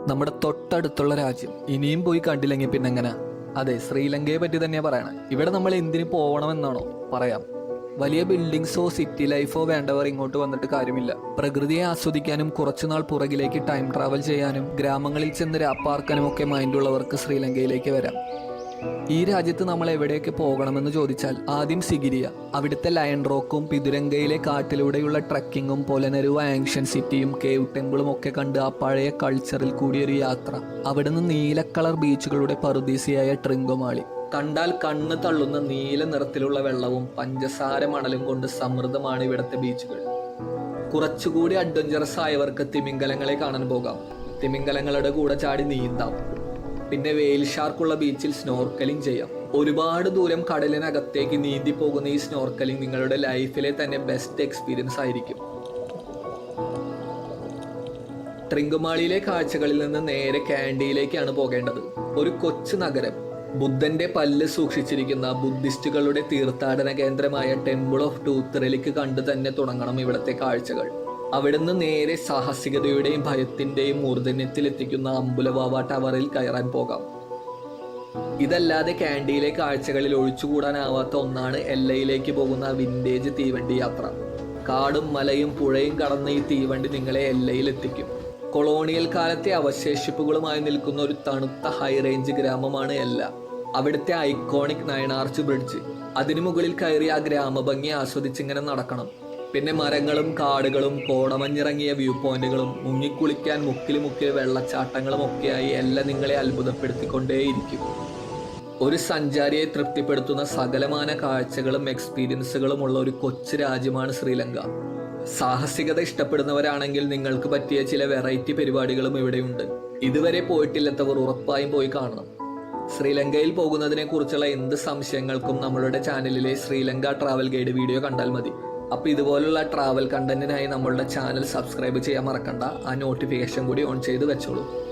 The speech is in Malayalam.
നമ്മുടെ തൊട്ടടുത്തുള്ള രാജ്യം ഇനിയും പോയി കണ്ടില്ലെങ്കിൽ പിന്നെ എങ്ങനെ? അതെ, ശ്രീലങ്കയെ പറ്റി തന്നെയാണ് പറയണത്. ഇവിടെ നമ്മൾ എന്തിനു പോകണമെന്നാണോ? പറയാം. വലിയ ബിൽഡിങ്സോ സിറ്റി ലൈഫോ വേണ്ടവർ ഇങ്ങോട്ട് വന്നിട്ട് കാര്യമില്ല. പ്രകൃതിയെ ആസ്വദിക്കാനും കുറച്ചുനാൾ പുറകിലേക്ക് ടൈം ട്രാവൽ ചെയ്യാനും ഗ്രാമങ്ങളിൽ ചെന്ന് രാപ്പാർക്കാനും ഒക്കെ മൈൻഡുള്ളവർക്ക് ശ്രീലങ്കയിലേക്ക് വരാം. ഈ രാജ്യത്ത് നമ്മൾ എവിടെയൊക്കെ പോകണമെന്ന് ചോദിച്ചാൽ ആദ്യം സിഗിരിയ. അവിടുത്തെ ലയൺ റോക്കും പിതുരങ്കയിലെ കാട്ടിലൂടെയുള്ള ട്രക്കിങ്ങും പൊലനരുവ ആൻഷ്യൻ സിറ്റിയും കേവ് ടെമ്പിളും ഒക്കെ കണ്ട് ആ പഴയ കൾച്ചറിൽ കൂടിയൊരു യാത്ര. അവിടുന്ന് നീലക്കളർ ബീച്ചുകളുടെ പറുദീസയായ ട്രിങ്കോമാളി. കണ്ടാൽ കണ്ണ് തള്ളുന്ന നീല നിറത്തിലുള്ള വെള്ളവും പഞ്ചസാര മണലും കൊണ്ട് സമൃദ്ധമാണ് ഇവിടുത്തെ ബീച്ചുകൾ. കുറച്ചുകൂടി അഡ്വഞ്ചറസ് ആയവർക്ക് തിമിംഗലങ്ങളെ കാണാൻ പോകാം. തിമിംഗലങ്ങളുടെ കൂടെ ചാടി നീന്താം. പിന്നെ വെയിൽ ഷാർക്കുള്ള ബീച്ചിൽ സ്നോർക്കലിംഗ് ചെയ്യാം. ഒരുപാട് ദൂരം കടലിനകത്തേക്ക് നീന്തി പോകുന്ന ഈ സ്നോർക്കലിംഗ് നിങ്ങളുടെ ലൈഫിലെ തന്നെ ബെസ്റ്റ് എക്സ്പീരിയൻസ് ആയിരിക്കും. ട്രിങ്കോമാളിയിലെ കാഴ്ചകളിൽ നിന്ന് നേരെ കാൻഡിയിലേക്കാണ് പോകേണ്ടത്. ഒരു കൊച്ചു നഗരം. ബുദ്ധന്റെ പല്ല് സൂക്ഷിച്ചിരിക്കുന്ന ബുദ്ധിസ്റ്റുകളുടെ തീർത്ഥാടന കേന്ദ്രമായ ടെമ്പിൾ ഓഫ് ടൂത്ത് റെലിക്ക് കണ്ടു തന്നെ തുടങ്ങണം ഇവിടുത്തെ കാഴ്ചകൾ. അവിടുന്ന് നേരെ സാഹസികതയുടെയും ഭയത്തിന്റെയും മൂർധന്യത്തിലെത്തിക്കുന്ന അമ്പുലവാവ ടവറിൽ കയറാൻ പോകാം. ഇതല്ലാതെ കാൻഡിയിലെ കാഴ്ചകളിൽ ഒഴിച്ചുകൂടാനാവാത്ത ഒന്നാണ് എല്ലയിലേക്ക് പോകുന്ന വിന്റേജ് തീവണ്ടി യാത്ര. കാടും മലയും പുഴയും കടന്ന ഈ തീവണ്ടി നിങ്ങളെ എല്ലയിലെത്തിക്കും. കൊളോണിയൽ കാലത്തെ അവശേഷിപ്പുകളുമായി നിൽക്കുന്ന ഒരു തണുത്ത ഹൈ റേഞ്ച് ഗ്രാമമാണ് എല്ല. അവിടുത്തെ ഐക്കോണിക് നയനാർച്ച് ബ്രിഡ്ജ്. അതിനു മുകളിൽ കയറി ആ ഗ്രാമഭംഗി ആസ്വദിച്ചിങ്ങനെ നടക്കണം. പിന്നെ മരങ്ങളും കാടുകളും കോടമഞ്ഞിറങ്ങിയ വ്യൂ പോയിന്റുകളും മുങ്ങിക്കുളിക്കാൻ മുക്കിൽ വെള്ളച്ചാട്ടങ്ങളും ഒക്കെയായി എല്ലാം നിങ്ങളെ അത്ഭുതപ്പെടുത്തിക്കൊണ്ടേയിരിക്കും. ഒരു സഞ്ചാരിയെ തൃപ്തിപ്പെടുത്തുന്ന സകലമാന കാഴ്ചകളും എക്സ്പീരിയൻസുകളും ഉള്ള ഒരു കൊച്ചു രാജ്യമാണ് ശ്രീലങ്ക. സാഹസികത ഇഷ്ടപ്പെടുന്നവരാണെങ്കിൽ നിങ്ങൾക്ക് പറ്റിയ ചില വെറൈറ്റി പരിപാടികളും ഇവിടെയുണ്ട്. ഇതുവരെ പോയിട്ടില്ലാത്തവർ ഉറപ്പായും പോയി കാണണം. ശ്രീലങ്കയിൽ പോകുന്നതിനെ കുറിച്ചുള്ള എന്ത് സംശയങ്ങൾക്കും നമ്മളുടെ ചാനലിലെ ശ്രീലങ്ക ട്രാവൽ ഗൈഡ് വീഡിയോ കണ്ടാൽ മതി. അപ്പോൾ ഇതുപോലുള്ള ട്രാവൽ കണ്ടന്റിനായി നമ്മളുടെ ചാനൽ സബ്സ്ക്രൈബ് ചെയ്യാൻ മറക്കണ്ട. ആ നോട്ടിഫിക്കേഷൻ കൂടി ഓൺ ചെയ്ത് വെച്ചോളൂ.